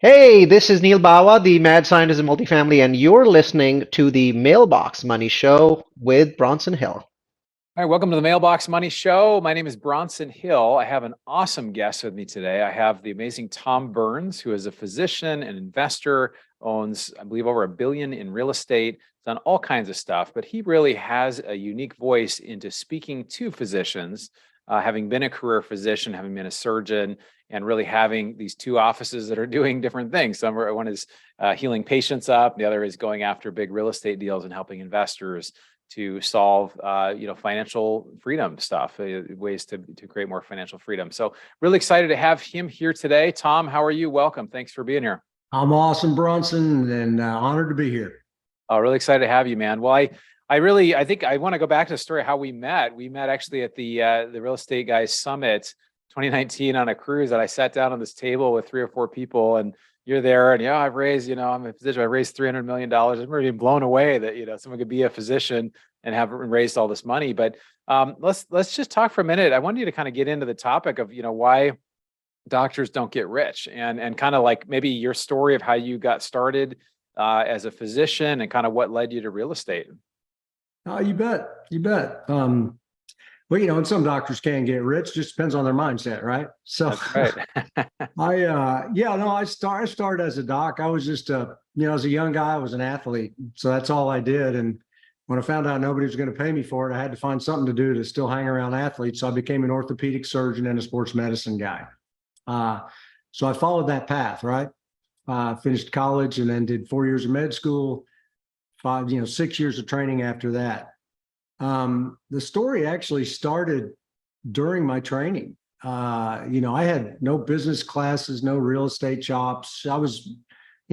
Hey, this is Neil Bawa, the mad scientist in multifamily, and you're listening to the Mailbox Money Show with Bronson Hill. All right, welcome to the Mailbox Money Show. My name is Bronson Hill. I have an awesome guest with me today. I have the amazing Tom Burns, who is a physician and investor, owns, I believe, over $1 billion in real estate, done all kinds of stuff, but he really has a unique voice into speaking to physicians, having been a career physician, having been a surgeon, and really having these two offices that are doing different things. One is healing patients up, the other is going after big real estate deals and helping investors to solve, financial freedom stuff, ways to create more financial freedom. So really excited to have him here today. Tom, how are you? Welcome. Thanks for being here. I'm awesome, Bronson, and honored to be here. Oh, really excited to have you, man. Well, I think I want to go back to the story of how we met. We met actually at the Real Estate Guys Summit 2019 on a cruise that I sat down on this table with 3 or 4 people, and you're there, and I've raised, I'm a physician. I raised $300 million. I'm really blown away that, someone could be a physician and have raised all this money. But let's just talk for a minute. I wanted you to kind of get into the topic of, why doctors don't get rich, and kind of like maybe your story of how you got started as a physician and kind of what led you to real estate. Oh, you bet. You bet. Well, and some doctors can get rich, just depends on their mindset, right? So That's right. I started as a doc. I was just, as a young guy, I was an athlete. So that's all I did. And when I found out nobody was going to pay me for it, I had to find something to do to still hang around athletes. So I became an orthopedic surgeon and a sports medicine guy. So I followed that path, right? Finished college and then did 4 years of med school, 6 years of training after that. The story actually started during my training. I had no business classes, no real estate chops. I was,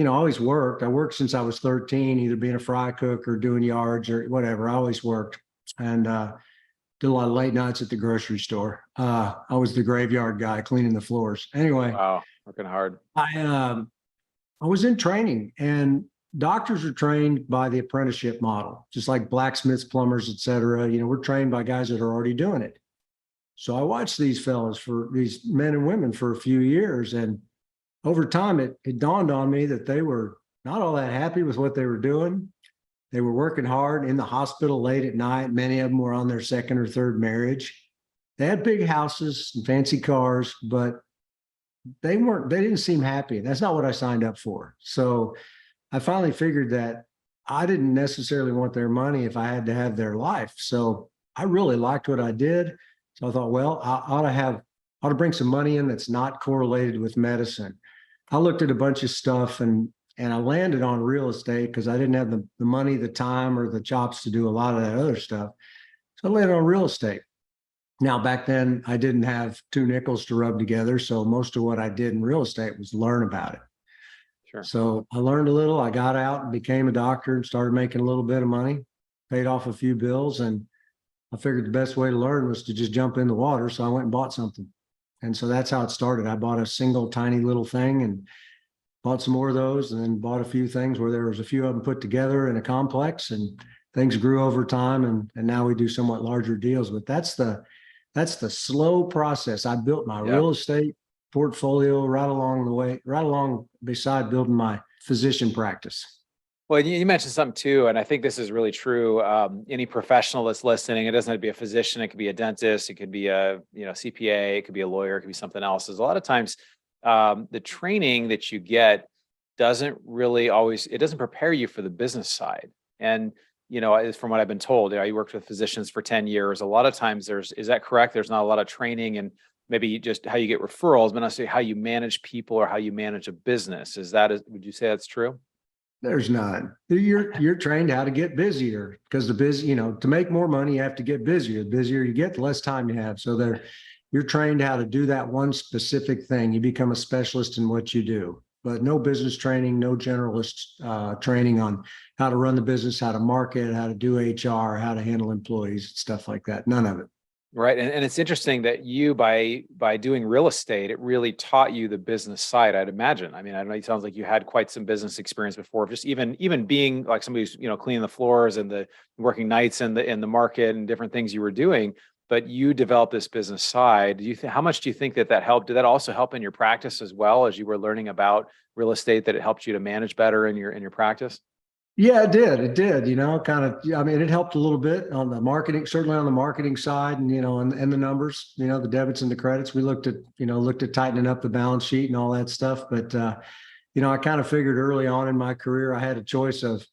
always worked. I worked since I was 13, either being a fry cook or doing yards or whatever. I always worked and did a lot of late nights at the grocery store. I was the graveyard guy cleaning the floors. Anyway, Wow, working hard. I was in training, and doctors are trained by the apprenticeship model, just like blacksmiths, plumbers, et cetera. We're trained by guys that are already doing it. So I watched these men and women for a few years. And over time, it dawned on me that they were not all that happy with what they were doing. They were working hard in the hospital late at night. Many of them were on their second or third marriage. They had big houses and fancy cars, but they didn't seem happy. That's not what I signed up for. So I finally figured that I didn't necessarily want their money if I had to have their life. So I really liked what I did. So I thought, well, I ought to bring some money in that's not correlated with medicine. I looked at a bunch of stuff and I landed on real estate because I didn't have the money, the time, or the chops to do a lot of that other stuff. So I landed on real estate. Now, back then, I didn't have 2 nickels to rub together. So most of what I did in real estate was learn about it. Sure. So I learned a little. I got out and became a doctor and started making a little bit of money, paid off a few bills. And I figured the best way to learn was to just jump in the water. So I went and bought something. And so that's how it started. I bought a single tiny little thing and bought some more of those, and then bought a few things where there was a few of them put together in a complex, and things grew over time. And now we do somewhat larger deals, but that's the slow process. I built my real estate portfolio right along beside building my physician practice. Well, you mentioned something too, and I think this is really true. Any professional that's listening, it doesn't have to be a physician. It could be a dentist. It could be a CPA. It could be a lawyer. It could be something else. There's a lot of times the training that you get doesn't prepare you for the business side. And from what I've been told, you worked with physicians for 10 years. A lot of times is that correct? There's not a lot of training and maybe just how you get referrals, but not necessarily how you manage people or how you manage a business. Would you say that's true? There's none. You're trained how to get busier, because to make more money, you have to get busier. The busier you get, the less time you have. So you're trained how to do that one specific thing. You become a specialist in what you do. But no business training, no generalist training on how to run the business, how to market, how to do HR, how to handle employees, stuff like that. None of it. Right. And it's interesting that you, by doing real estate, it really taught you the business side, I'd imagine. I mean, I know it sounds like you had quite some business experience before, just even being like somebody who's, cleaning the floors and the working nights in the market and different things you were doing. But you developed this business side. How much do you think that helped? Did that also help in your practice as well, as you were learning about real estate that it helped you to manage better in your practice? Yeah, it did. It did, kind of, I mean, it helped a little bit on the marketing, certainly on the marketing side and, and the numbers, the debits and the credits. We looked at tightening up the balance sheet and all that stuff. But, I kind of figured early on in my career, I had a choice of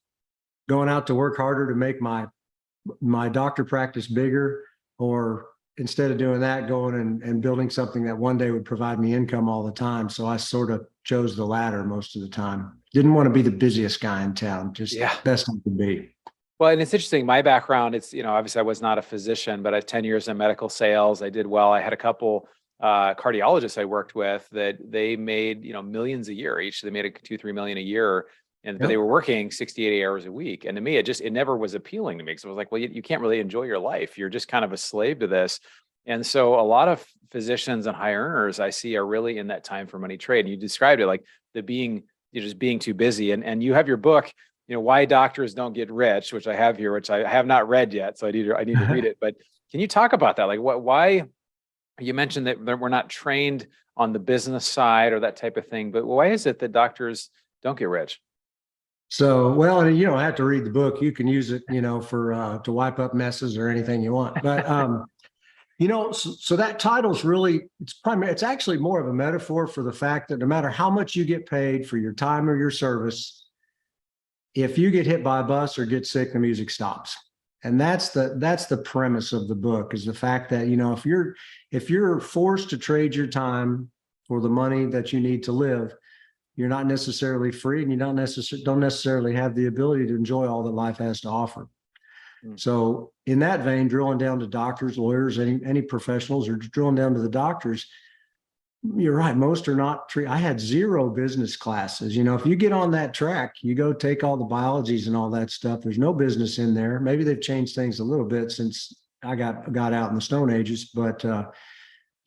going out to work harder to make my doctor practice bigger, or instead of doing that, going and building something that one day would provide me income all the time. So I sort of chose the latter most of the time. Didn't want to be the busiest guy in town, just best I could be. Well, and it's interesting. My background, it's, obviously I was not a physician, but I had 10 years in medical sales. I did well. I had a couple cardiologists I worked with that they made, millions a year each. They made 2-3 million a year. But they were working 60, 80 hours a week. And to me, it never was appealing to me. So I was like, well, you can't really enjoy your life. You're just kind of a slave to this. And so a lot of physicians and high earners I see are really in that time for money trade. And you described it like you're just being too busy. And you have your book, Why Doctors Don't Get Rich, which I have here, which I have not read yet. So I need to read it. But can you talk about that? Like why you mentioned that we're not trained on the business side or that type of thing, but why is it that doctors don't get rich? So, well, and you don't have to read the book. You can use it, for to wipe up messes or anything you want. But so that title's really, it's actually more of a metaphor for the fact that no matter how much you get paid for your time or your service, if you get hit by a bus or get sick, the music stops. And that's the premise of the book, is the fact that, if you're forced to trade your time for the money that you need to live, you're not necessarily free, and you don't necessarily have the ability to enjoy all that life has to offer. So in that vein, drilling down to doctors, lawyers, any professionals, or drilling down to the doctors, you're right. Most are not I had 0 business classes. If you get on that track, you go take all the biologies and all that stuff. There's no business in there. Maybe they've changed things a little bit since I got out in the Stone Ages, but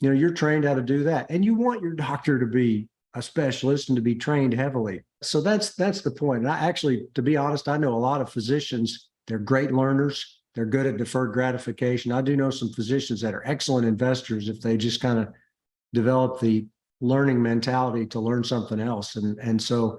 you're trained how to do that. And you want your doctor to be a specialist and to be trained heavily. So that's the point. And I actually, to be honest, I know a lot of physicians. They're great learners. They're good at deferred gratification. I do know some physicians that are excellent investors if they just kind of develop the learning mentality to learn something else. And so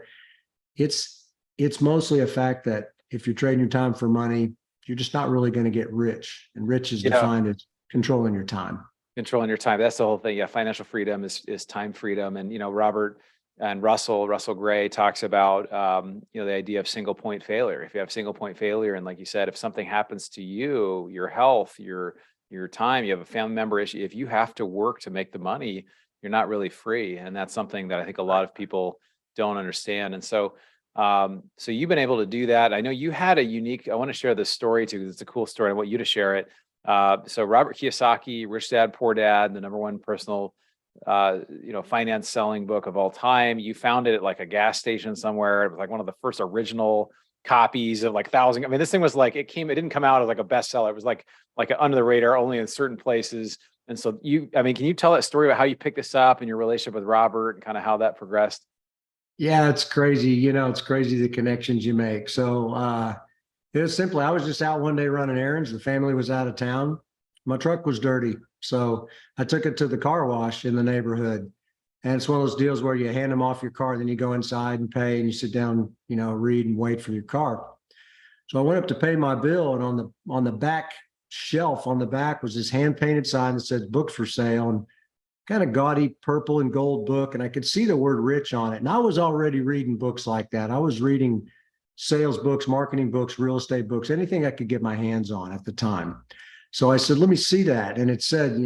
it's mostly a fact that if you're trading your time for money, you're just not really going to get rich. And rich is defined as controlling your time. Controlling your time. That's the whole thing. Yeah. Financial freedom is time freedom. And, Robert and Russell Gray talks about, the idea of single point failure. If you have single point failure, and like you said, if something happens to you, your health, your time, you have a family member issue, if you have to work to make the money, you're not really free. And that's something that I think a lot of people don't understand. And so, so you've been able to do that. I know you had I want to share this story too, because it's a cool story. I want you to share it. So Robert Kiyosaki, Rich Dad, Poor Dad, the #1 personal, finance selling book of all time. You found it at like a gas station somewhere. It was like one of the first original copies of like 1,000. I mean, this thing was like, it didn't come out as like a bestseller. It was like under the radar, only in certain places. And so can you tell that story about how you picked this up and your relationship with Robert and kind of how that progressed? Yeah, it's crazy. It's crazy the connections you make. So, it was simply, I was just out one day running errands. The family was out of town. My truck was dirty. So I took it to the car wash in the neighborhood. And it's one of those deals where you hand them off your car, then you go inside and pay, and you sit down, read and wait for your car. So I went up to pay my bill, and on the back shelf on the back was this hand painted sign that says book for sale, and kind of gaudy purple and gold book. And I could see the word rich on it. And I was already reading books like that. I was reading sales books, marketing books, real estate books, anything I could get my hands on at the time. So I said, let me see that. And it said,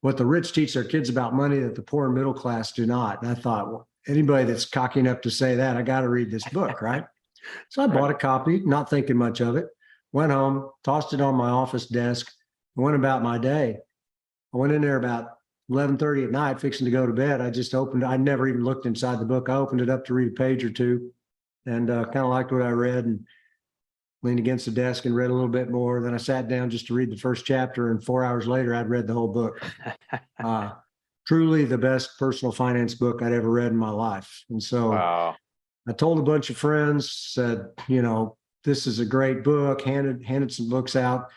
what the rich teach their kids about money that the poor and middle class do not. And I thought, well, anybody that's cocky enough to say that, I got to read this book, right? So I bought a copy, not thinking much of it, went home, tossed it on my office desk, and went about my day. I went in there about 11:30 at night, fixing to go to bed. I never even looked inside the book. I opened it up to read a page or two, and kind of liked what I read, and leaned against the desk and read a little bit more. Then I sat down just to read the first chapter, and 4 hours later, I'd read the whole book. Truly the best personal finance book I'd ever read in my life. And so Wow. I told a bunch of friends, said, this is a great book, handed some books out.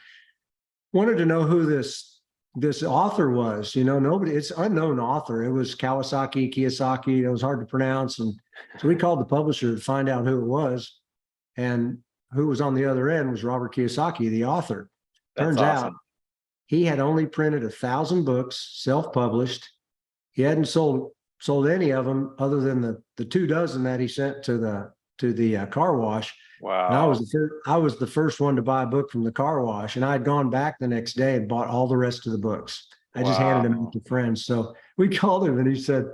Wanted to know who this this author was, nobody, it's unknown author. It was Kiyosaki. It was hard to pronounce. And so we called the publisher to find out who it was. And who was on the other end was Robert Kiyosaki, the author. That's Turns awesome. out he had only printed 1,000 books, self-published. He hadn't sold any of them other than the 24 that he sent to the car wash. Wow. And I was the first one to buy a book from the car wash, and I had gone back the next day and bought all the rest of the books. I just handed them out to friends. So we called him, and he said,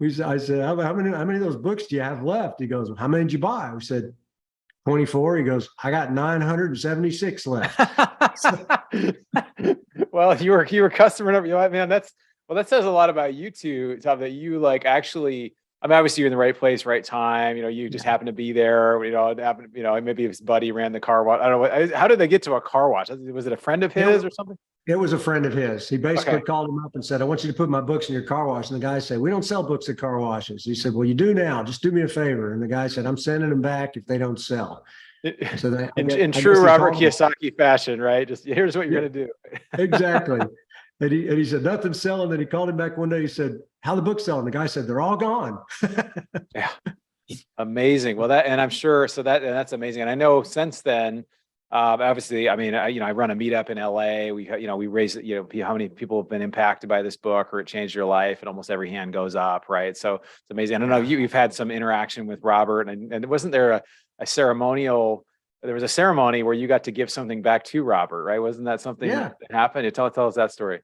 I said, how many of those books do you have left? He goes, how many did you buy? We said, 24. He goes, I got 976 left. Well, you were customer number. Man, that says a lot about you two, Tom, that you like actually. I mean, obviously you're in the right place, right time. You just happen to be there. It happened. Maybe his buddy ran the car wash. I don't know. How did they get to a car wash? Was it a friend of his or something? It was a friend of his. He basically called him up and said, I want you to put my books in your car wash. And the guy said, we don't sell books at car washes. He said, well, you do now. Just do me a favor. And the guy said, I'm sending them back if they don't sell. So in true Robert Kiyosaki fashion, right? Just here's what you're going to do. Exactly. And he said, nothing's selling. Then he called him back one day. He said, how the book's selling? The guy said, they're all gone. Yeah. Amazing. Well, I'm sure. So that's amazing. And I know since then, obviously, I mean, I run a meetup in LA. We raise, how many people have been impacted by this book or it changed your life, and almost every hand goes up. Right. So it's amazing. I don't know, you've had some interaction with Robert, and wasn't there a ceremonial, there was a ceremony where you got to give something back to Robert, right? Wasn't that something that happened? Tell us that story.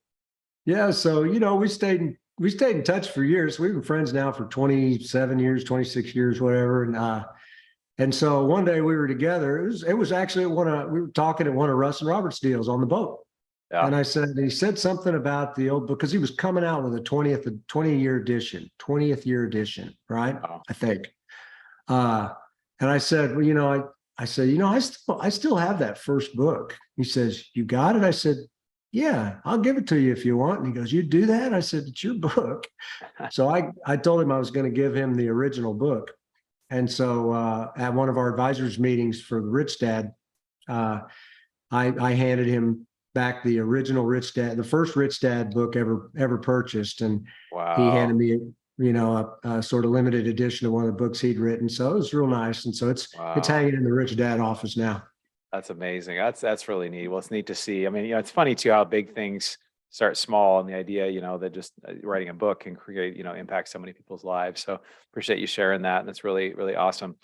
Yeah. So, we stayed in touch for years. We've been friends now for 27 years, 26 years, whatever. And so one day we were together. It was actually we were talking at one of Russ and Robert's deals on the boat. Yeah. And he said something about the old book, because he was coming out with a 20th year edition, right? Oh. I think. And I said, well, I still have that first book. He says, you got it? I said, yeah, I'll give it to you if you want. And he goes, you do that? I said, it's your book. So I told him I was going to give him the original book. And so at one of our advisors meetings for the Rich Dad, I handed him back the original Rich Dad, the first Rich Dad book ever purchased. And he handed me, a sort of limited edition of one of the books he'd written. So it was real nice. And so it's hanging in the Rich Dad office now. That's amazing. That's really neat. Well, it's neat to see. I mean, it's funny too how big things start small, and the idea, that just writing a book can create, impact so many people's lives. So appreciate you sharing that. And that's really, really awesome.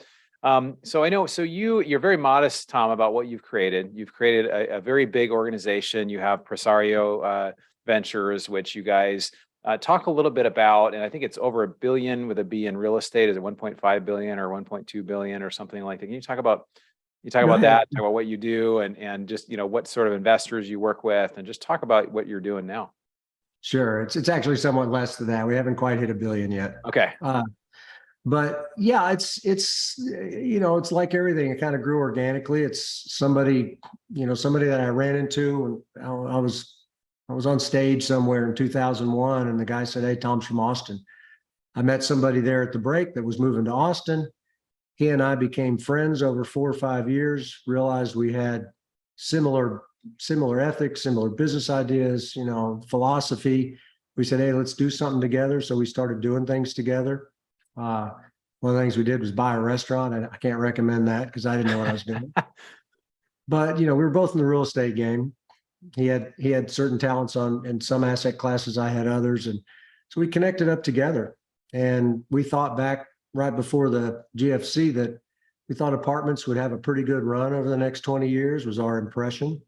So I know, so you're very modest, Tom, about what you've created. You've created a very big organization. You have Presario Ventures, which you guys talk a little bit about, and I think it's over $1 billion with a B in real estate. Is it 1.5 billion or 1.2 billion or something like that? Can you talk about that, talk about what you do, and just, what sort of investors you work with, and just talk about what you're doing now. Sure. It's actually somewhat less than that. We haven't quite hit $1 billion yet. Okay. But yeah, it's like everything. It kind of grew organically. It's somebody that I ran into, and I was on stage somewhere in 2001, and the guy said, hey, Tom's from Austin. I met somebody there at the break that was moving to Austin. He and I became friends over 4 or 5 years, realized we had similar ethics, similar business ideas, philosophy. We said, hey, let's do something together. So we started doing things together. One of the things we did was buy a restaurant. I can't recommend that because I didn't know what I was doing. But, we were both in the real estate game. He had certain talents in some asset classes. I had others. And so we connected up together, and we thought back right before the GFC that we thought apartments would have a pretty good run over the next 20 years was our impression.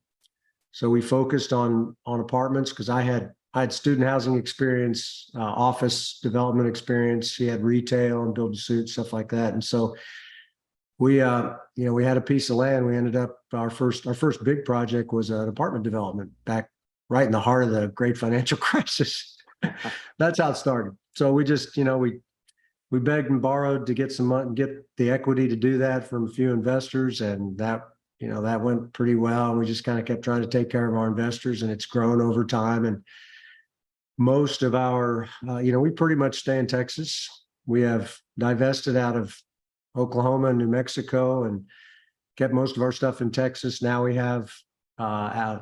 So we focused on apartments because I had student housing experience, office development experience. He had retail and build to suit, stuff like that. And so we had a piece of land. We ended up, our first big project was an apartment development back right in the heart of the great financial crisis. That's how it started. So we just, we begged and borrowed to get some money and get the equity to do that from a few investors. And that went pretty well. And we just kind of kept trying to take care of our investors, and it's grown over time. And most of our, we pretty much stay in Texas. We have divested out of Oklahoma and New Mexico and kept most of our stuff in Texas. Now we have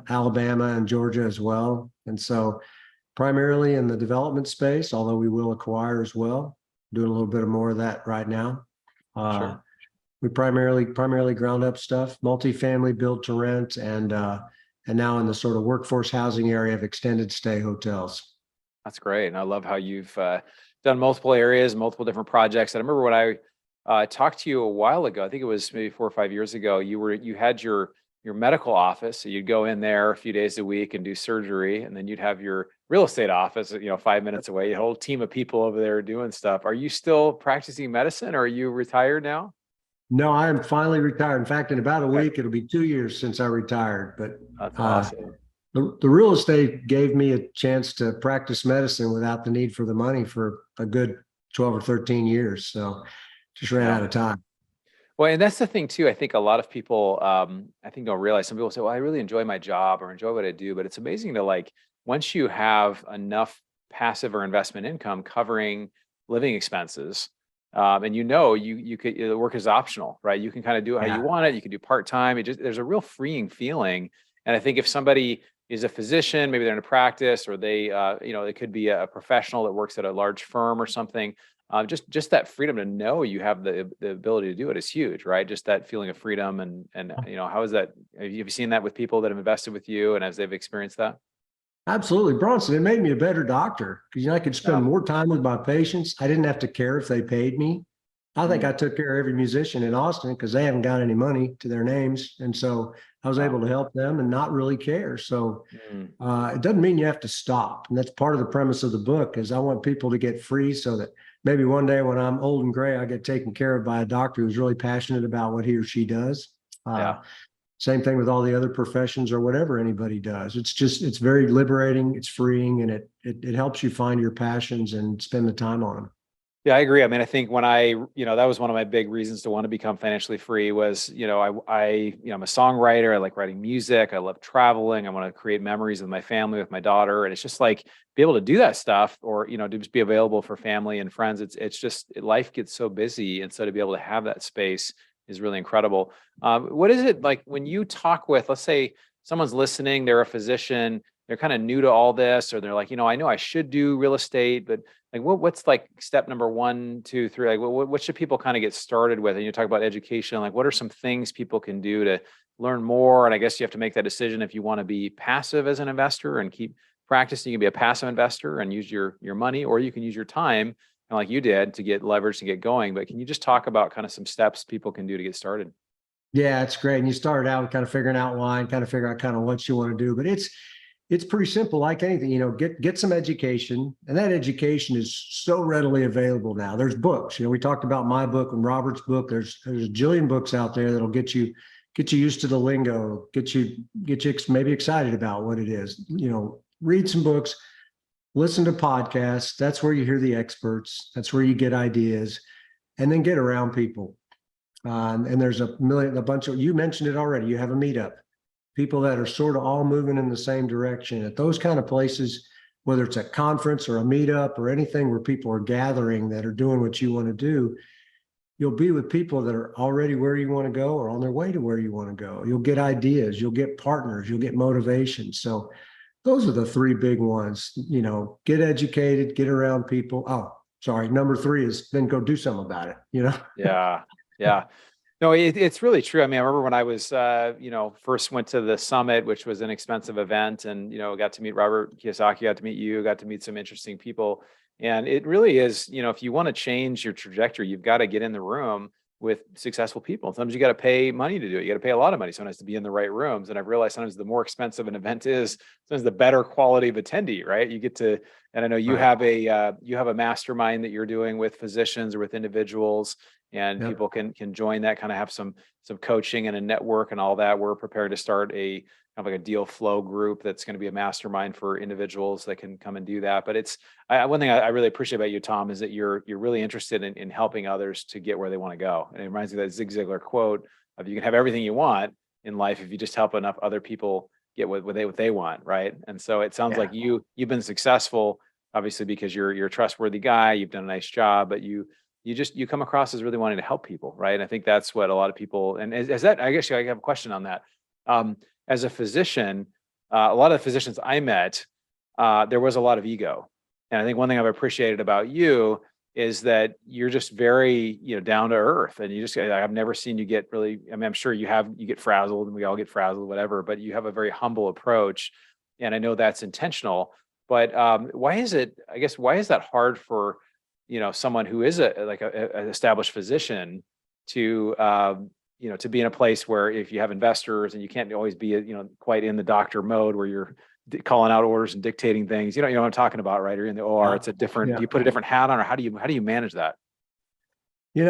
Alabama and Georgia as well. And so primarily in the development space, although we will acquire as well, doing a little bit more of that right now. Sure. We primarily ground up stuff, multifamily, build to rent, and now in the sort of workforce housing area of extended stay hotels. That's great. And I love how you've done multiple areas, multiple different projects. And I remember when I talked to you a while ago, I think it was maybe 4 or 5 years ago, you had your medical office. So you'd go in there a few days a week and do surgery. And then you'd have your real estate office, 5 minutes away, a whole team of people over there doing stuff. Are you still practicing medicine, or are you retired now? No, I am finally retired. In fact, in about a Okay. week, it'll be 2 years since I retired. But That's awesome. the real estate gave me a chance to practice medicine without the need for the money for a good 12 or 13 years. So just ran out of time. Well, and that's the thing too. I think a lot of people, I think don't realize. Some people say, "Well, I really enjoy my job or enjoy what I do," but it's amazing to once you have enough passive or investment income covering living expenses, and you could the work is optional, right? You can kind of do it how you want it. You can do part time. There's a real freeing feeling. And I think if somebody is a physician, maybe they're in a practice, or they could be a professional that works at a large firm or something. Just that freedom to know you have the ability to do it is huge, right? Just that feeling of freedom and how is that? Have you seen that with people that have invested with you and as they've experienced that? Absolutely, Bronson. It made me a better doctor because I could spend more time with my patients. I didn't have to care if they paid me. I think I took care of every musician in Austin because they haven't got any money to their names, and so I was able to help them and not really care. So it doesn't mean you have to stop, and that's part of the premise of the book. Is I want people to get free so that maybe one day when I'm old and gray, I get taken care of by a doctor who's really passionate about what he or she does. Same thing with all the other professions or whatever anybody does. It's very liberating, it's freeing, and it helps you find your passions and spend the time on them. Yeah, I agree. I mean, I think when that was one of my big reasons to want to become financially free was, I'm a songwriter. I like writing music. I love traveling. I want to create memories with my family, with my daughter. And it's just be able to do that stuff or, to just be available for family and friends. It's just life gets so busy. And so to be able to have that space is really incredible. What is it like when you talk with, let's say someone's listening, they're a physician, they're kind of new to all this, or they're like, I know I should do real estate, but what's step number 1, 2, 3? What should people kind of get started with? And you talk about education, what are some things people can do to learn more? And I guess you have to make that decision if you want to be passive as an investor and keep practicing. You can be a passive investor and use your money, or you can use your time, like you did, to get leverage to get going. But can you just talk about kind of some steps people can do to get started? Yeah, it's great. And you started out with kind of figuring out why and kind of figure out kind of what you want to do. But it's pretty simple, like anything, get some education. And that education is so readily available now. There's books. We talked about my book and Robert's book. There's a jillion books out there that'll get you used to the lingo, get you maybe excited about what it is. Read some books, listen to podcasts. That's where you hear the experts. That's where you get ideas, and then get around people. And there's a bunch of, you mentioned it already. You have a meetup, people that are sort of all moving in the same direction at those kind of places, whether it's a conference or a meetup or anything where people are gathering that are doing what you want to do. You'll be with people that are already where you want to go or on their way to where you want to go. You'll get ideas, you'll get partners, you'll get motivation. So those are the 3 big ones. Get educated, get around people. Oh, sorry. Number 3 is then go do something about it. Yeah. No, it's really true. I mean, I remember when I was, first went to the summit, which was an expensive event, and, got to meet Robert Kiyosaki, got to meet you, got to meet some interesting people. And it really is, if you want to change your trajectory, you've got to get in the room with successful people. Sometimes you got to pay money to do it. You got to pay a lot of money sometimes to be in the right rooms. And I've realized sometimes the more expensive an event is, sometimes the better quality of attendee, right? You get to, and I know you have a mastermind that you're doing with physicians or with individuals, and people can join that, kind of have some coaching and a network and all that. We're prepared to start a kind of like a deal flow group that's going to be a mastermind for individuals that can come and do that. But one thing I really appreciate about you, Tom, is that you're really interested in helping others to get where they want to go. And it reminds me of that Zig Ziglar quote of, you can have everything you want in life if you just help enough other people get what they want, right? And so it sounds like you've been successful, obviously, because you're a trustworthy guy. You've done a nice job, but you come across as really wanting to help people, right? And I think that's what a lot of people, and is that, I guess I have a question on that. As a physician, a lot of the physicians I met, there was a lot of ego. And I think one thing I've appreciated about you is that you're just very, down to earth, and I've never seen you get really, I mean, I'm sure you get frazzled, and we all get frazzled, whatever, but you have a very humble approach. And I know that's intentional, but why is that hard for, someone who is an established physician to, to be in a place where if you have investors and you can't always be, quite in the doctor mode where you're calling out orders and dictating things, you know what I'm talking about, right? Or in the OR, it's a different, do you put a different hat on, or how do you manage that? I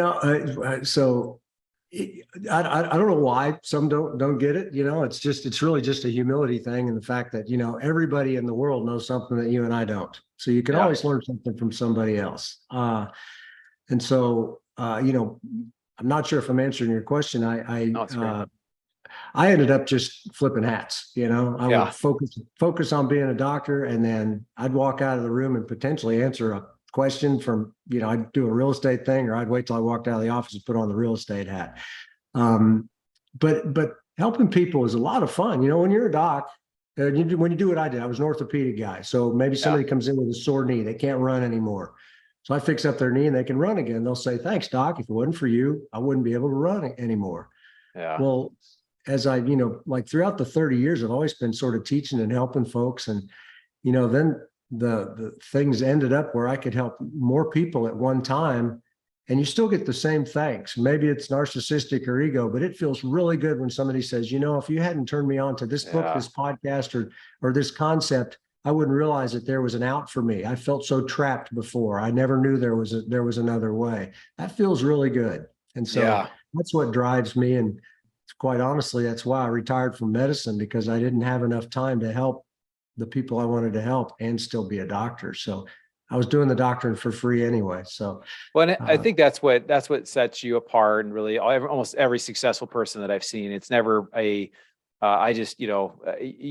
don't know why some don't get it. It's really just a humility thing, and the fact that everybody in the world knows something that you and I don't. So you can always learn something from somebody else. And so I'm not sure if I'm answering your question. I ended up just flipping hats. I would focus on being a doctor, and then I'd walk out of the room and potentially answer a question from, I'd do a real estate thing, or I'd wait till I walked out of the office and put on the real estate hat. But helping people is a lot of fun. When you're a doc, when you do what I did, I was an orthopedic guy. So maybe somebody comes in with a sore knee, they can't run anymore. So I fix up their knee and they can run again. They'll say, "Thanks, doc. If it wasn't for you, I wouldn't be able to run anymore." Yeah. Well, as I, like throughout the 30 years, I've always been sort of teaching and helping folks. And, then the things ended up where I could help more people at one time, and you still get the same thanks. Maybe it's narcissistic or ego, but it feels really good when somebody says, if you hadn't turned me on to this book, this podcast, or this concept, I wouldn't realize that there was an out for me. I felt so trapped before. I never knew there was another way. That feels really good. And so that's what drives me. And quite honestly, that's why I retired from medicine, because I didn't have enough time to help the people I wanted to help and still be a doctor. So I was doing the doctoring for free anyway. So, well, I think that's what sets you apart. And really, almost every successful person that I've seen, it's never you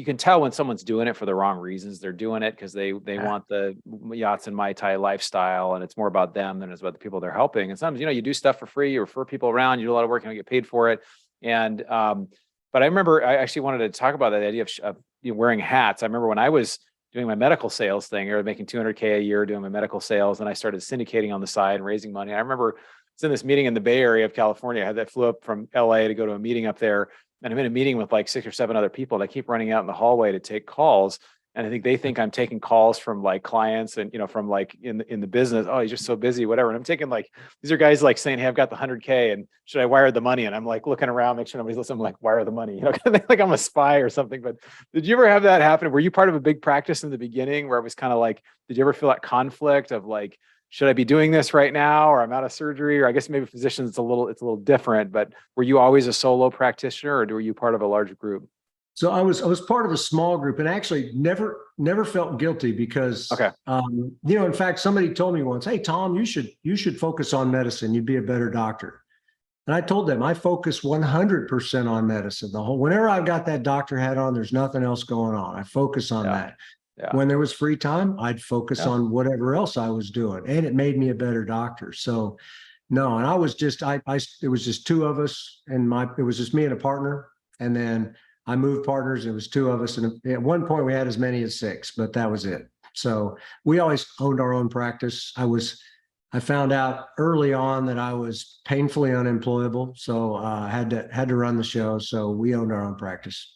can tell when someone's doing it for the wrong reasons. They're doing it because they want the yachts and Mai Tai lifestyle, and it's more about them than it's about the people they're helping. And sometimes, you do stuff for free, you refer people around, you do a lot of work, and you get paid for it. And, but I remember I actually wanted to talk about that idea of wearing hats. I remember when I was doing my medical sales thing, or making $200K a year doing my medical sales, and I started syndicating on the side and raising money. I remember it's in this meeting in the Bay Area of California. I flew up from LA to go to a meeting up there, and I'm in a meeting with like 6 or 7 other people, and I keep running out in the hallway to take calls. And I think they think I'm taking calls from like clients and, from like in the business. Oh, he's just so busy, whatever. And I'm taking these are guys like saying, "Hey, I've got the 100K and should I wire the money?" And I'm like looking around, make sure nobody's listening. I'm like, "Wire the money," like I'm a spy or something. But did you ever have that happen? Were you part of a big practice in the beginning where it was kind of like, did you ever feel that conflict of like, should I be doing this right now? Or I'm out of surgery, or I guess maybe physicians, it's a little different, but were you always a solo practitioner, or were you part of a large group? So I was part of a small group, and actually never felt guilty, because in fact, somebody told me once, "Hey, Tom, you should focus on medicine. You'd be a better doctor." And I told them I focus 100% on medicine. Whenever I've got that doctor hat on, there's nothing else going on. I focus on that. Yeah. When there was free time, I'd focus on whatever else I was doing, and it made me a better doctor. So no, and I was just it was just 2 of us, and it was just me and a partner, and then I moved partners. It was 2 of us. And at one point we had as many as 6, but that was it. So we always owned our own practice. I found out early on that I was painfully unemployable. So I had to run the show. So we owned our own practice.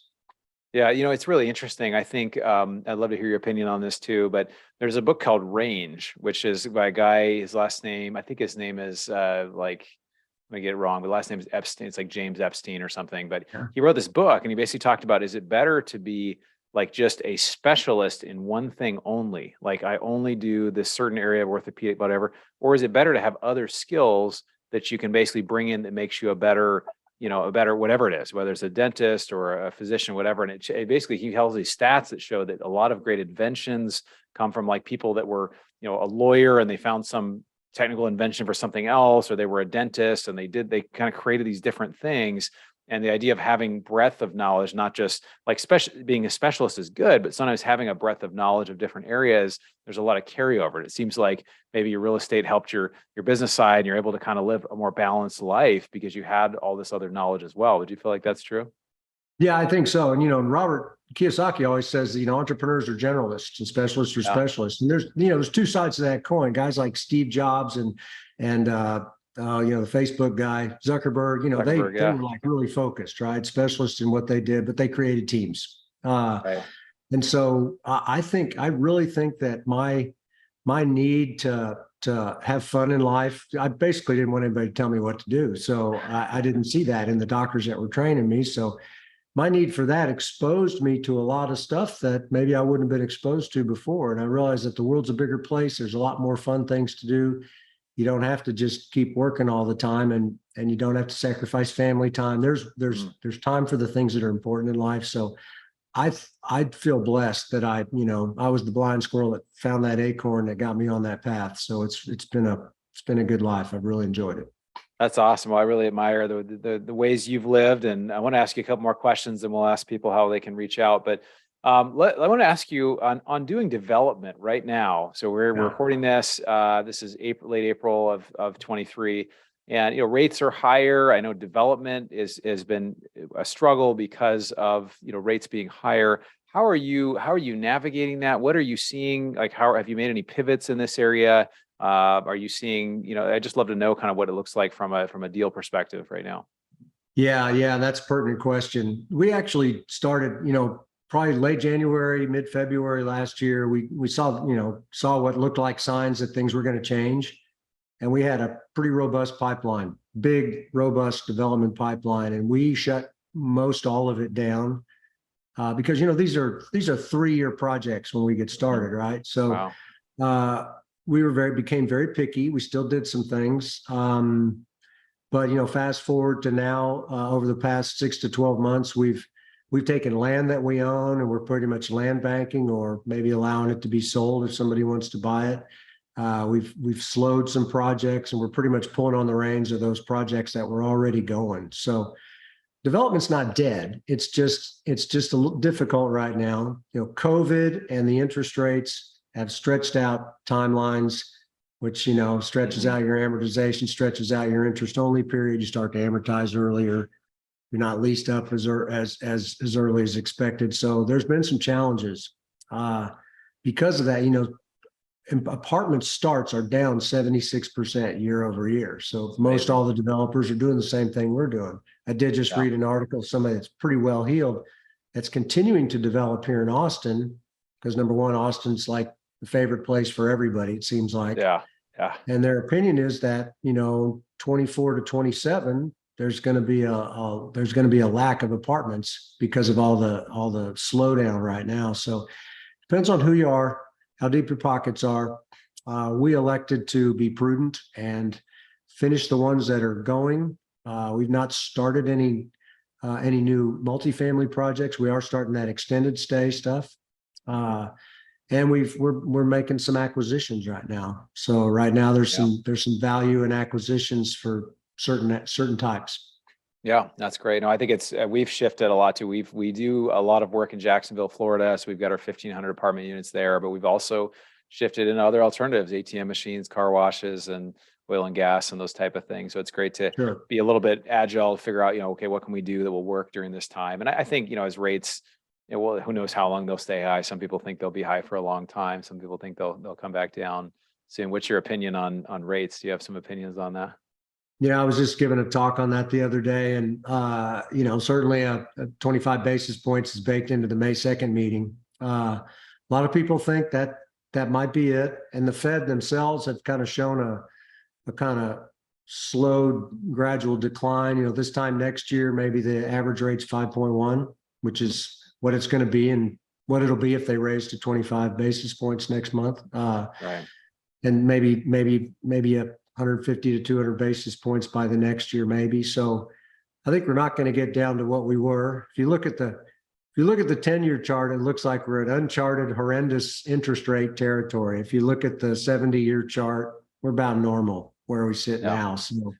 Yeah, it's really interesting. I think I'd love to hear your opinion on this too, but there's a book called Range, which is by a guy, his last name, I think his name is I get it wrong, but the last name is Epstein. It's like James Epstein or something. But he wrote this book, and he basically talked about, is it better to be like just a specialist in one thing only? Like I only do this certain area of orthopedic, whatever. Or is it better to have other skills that you can basically bring in that makes you a better, whatever it is, whether it's a dentist or a physician, whatever. And it basically, he has these stats that show that a lot of great inventions come from like people that were, a lawyer, and they found some technical invention for something else, or they were a dentist and they kind of created these different things. And the idea of having breadth of knowledge, not just like being a specialist is good, but sometimes having a breadth of knowledge of different areas, there's a lot of carryover. And it seems like maybe your real estate helped your business side, and you're able to kind of live a more balanced life because you had all this other knowledge as well. Would you feel like that's true? Yeah, I think so. And, Robert Kiyosaki always says, entrepreneurs are generalists and specialists are Yeah. specialists. And there's two sides to that coin. Guys like Steve Jobs and the Facebook guy, Zuckerberg, Zuckerberg, they yeah. were like really focused, right? Specialists in what they did, but they created teams. Right. And so I really think that my need to have fun in life, I basically didn't want anybody to tell me what to do. So I didn't see that in the doctors that were training me. So my need for that exposed me to a lot of stuff that maybe I wouldn't have been exposed to before. And I realized that the world's a bigger place. There's a lot more fun things to do. You don't have to just keep working all the time, and you don't have to sacrifice family time. There's time for the things that are important in life. So I feel blessed that I was the blind squirrel that found that acorn that got me on that path. So it's been a good life. I've really enjoyed it. That's awesome. Well, I really admire the ways you've lived, and I want to ask you a couple more questions, and we'll ask people how they can reach out. But I want to ask you on doing development right now. So we're recording this. This is late April of 23, and rates are higher. I know development has been a struggle because of rates being higher. How are you navigating that? What are you seeing? Like, how have you made any pivots in this area? Are you seeing, I just love to know kind of what it looks like from a deal perspective right now. Yeah, that's a pertinent question. We actually started, probably late January, mid-February last year. We saw what looked like signs that things were going to change. And we had a pretty robust pipeline, big, robust development pipeline. And we shut most all of it down because, these are 3-year projects when we get started, right? So Wow. we became very picky. We still did some things. But fast forward to now, over the past 6 to 12 months, we've taken land that we own and we're pretty much land banking or maybe allowing it to be sold if somebody wants to buy it. We've slowed some projects and we're pretty much pulling on the reins of those projects that were already going. So development's not dead. It's just a little difficult right now. COVID and the interest rates have stretched out timelines, which stretches out your amortization, stretches out your interest only period. You start to amortize earlier. You're not leased up as early as expected. So there's been some challenges because of that. Apartment starts are down 76% year over year. So most all the developers are doing the same thing we're doing. I did just read an article, somebody that's pretty well heeled that's continuing to develop here in Austin, because number one, Austin's like the favorite place for everybody, it seems like. Yeah. And their opinion is that, 24 to 27, there's going to be a lack of apartments because of all the slowdown right now. So depends on who you are, how deep your pockets are. We elected to be prudent and finish the ones that are going. We've not started any new multifamily projects. We are starting that extended stay stuff. And we're making some acquisitions right now. So right now there's some value in acquisitions for certain types. Yeah, that's great. No, I think we've shifted a lot too. We do a lot of work in Jacksonville, Florida. So we've got our 1,500 apartment units there, but we've also shifted into other alternatives, ATM machines, car washes, and oil and gas and those type of things. So it's great to be a little bit agile, figure out, okay, what can we do that will work during this time? And I think, as rates, well, who knows how long they'll stay high. Some people think they'll be high for a long time. Some people think they'll come back down soon. What's your opinion on rates? Do you have some opinions on that? I was just giving a talk on that the other day, and certainly a 25 basis points is baked into the May 2nd meeting. A lot of people think that might be it, and the Fed themselves have kind of shown a kind of slowed, gradual decline. This time next year, maybe the average rate's 5.1, which is what it's going to be and what it'll be if they raise to 25 basis points next month. Right. And maybe 150 to 200 basis points by the next year, maybe. So I think we're not going to get down to what we were. If you look at the 10-year chart, it looks like we're at uncharted, horrendous interest rate territory. If you look at the 70-year chart, we're about normal where we sit now. So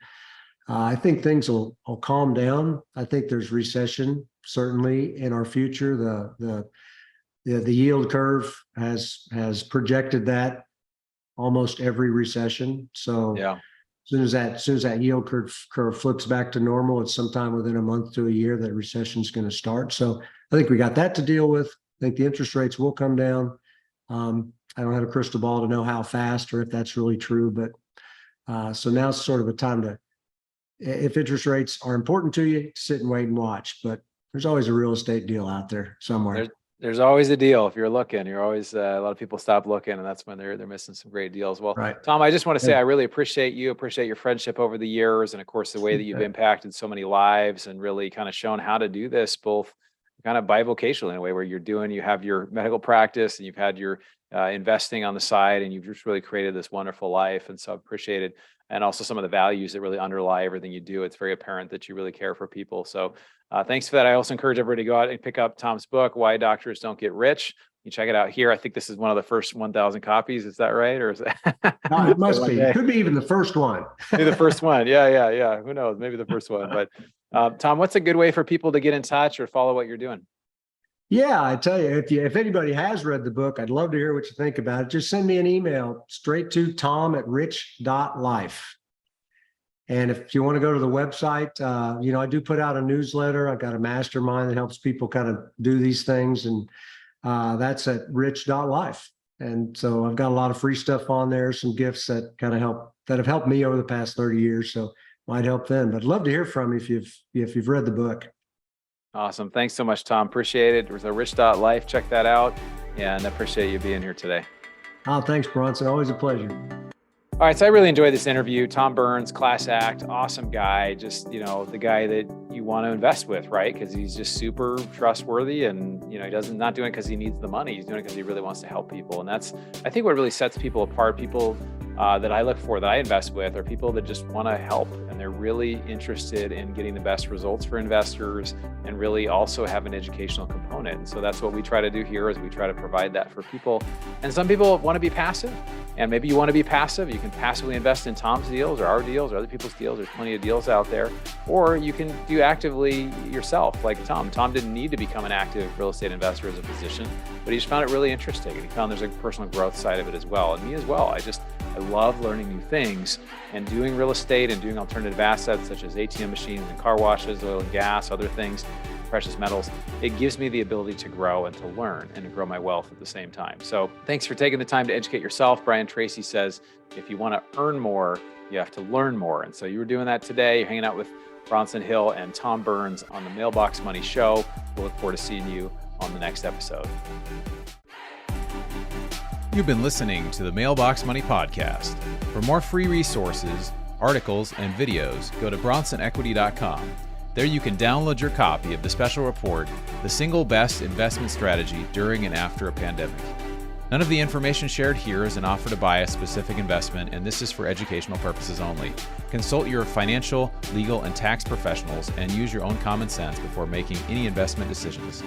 I think things will calm down. I think there's recession certainly in our future. The yield curve has projected that almost every recession. So As soon as that yield curve flips back to normal, it's sometime within a month to a year that recession is going to start. So I think we got that to deal with. I think the interest rates will come down. I don't have a crystal ball to know how fast or if that's really true, but so now it's sort of a time to, if interest rates are important to you, sit and wait and watch. But there's always a real estate deal out there somewhere. There's always a deal. If you're looking, you're always, a lot of people stop looking, and that's when they're missing some great deals. Well, Right. Tom, I just want to say, I really appreciate your friendship over the years. And of course, the way that you've impacted so many lives and really kind of shown how to do this, both kind of bivocational in a way where you have your medical practice and you've had your investing on the side, and you've just really created this wonderful life. And so I appreciate it. And also some of the values that really underlie everything you do. It's very apparent that you really care for people. So thanks for that. I also encourage everybody to go out and pick up Tom's book, Why Doctors Don't Get Rich. You check it out here. I think this is one of the first 1,000 copies. Is that right? Or is it? It must be. It could be even the first one. Maybe the first one. Yeah. Who knows? Maybe the first one. But Tom, what's a good way for people to get in touch or follow what you're doing? Yeah, I tell you, if anybody has read the book, I'd love to hear what you think about it. Just send me an email straight to tom@rich.life. And if you want to go to the website, I do put out a newsletter. I've got a mastermind that helps people kind of do these things. And that's at rich.life. And so I've got a lot of free stuff on there, some gifts that have helped me over the past 30 years. So might help them. But I'd love to hear from you if you've read the book. Awesome. Thanks so much, Tom. Appreciate it. It was a rich.life. Check that out. And I appreciate you being here today. Oh, thanks, Bronson. Always a pleasure. All right. So I really enjoyed this interview. Tom Burns, class act, awesome guy. Just, the guy that you want to invest with, right? Because he's just super trustworthy, and, he's not doing it because he needs the money. He's doing it because he really wants to help people. And that's, I think, what really sets people apart. People that I look for, that I invest with, are people that just want to help, and they're really interested in getting the best results for investors, and really also have an educational component. And so that's what we try to do here, is we try to provide that for people. And some people want to be passive, and maybe you want to be passive. You can passively invest in Tom's deals or our deals or other people's deals. There's plenty of deals out there. Or you can do actively yourself, like Tom. Tom didn't need to become an active real estate investor as a physician, but he just found it really interesting. And he found there's a personal growth side of it as well. And me as well. I love learning new things, and doing real estate and doing alternative assets such as ATM machines and car washes, oil and gas, other things, precious metals. It gives me the ability to grow and to learn and to grow my wealth at the same time. So thanks for taking the time to educate yourself. Brian Tracy says, if you want to earn more, you have to learn more. And so you were doing that today. You're hanging out with Bronson Hill and Tom Burns on the Mailbox Money Show. We'll look forward to seeing you on the next episode. You've been listening to the Mailbox Money Podcast. For more free resources, articles, and videos, go to bronsonequity.com. There you can download your copy of the special report, The Single Best Investment Strategy During and After a Pandemic. None of the information shared here is an offer to buy a specific investment, and this is for educational purposes only. Consult your financial, legal, and tax professionals and use your own common sense before making any investment decisions.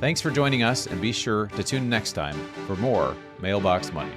Thanks for joining us, and be sure to tune in next time for more Mailbox Money.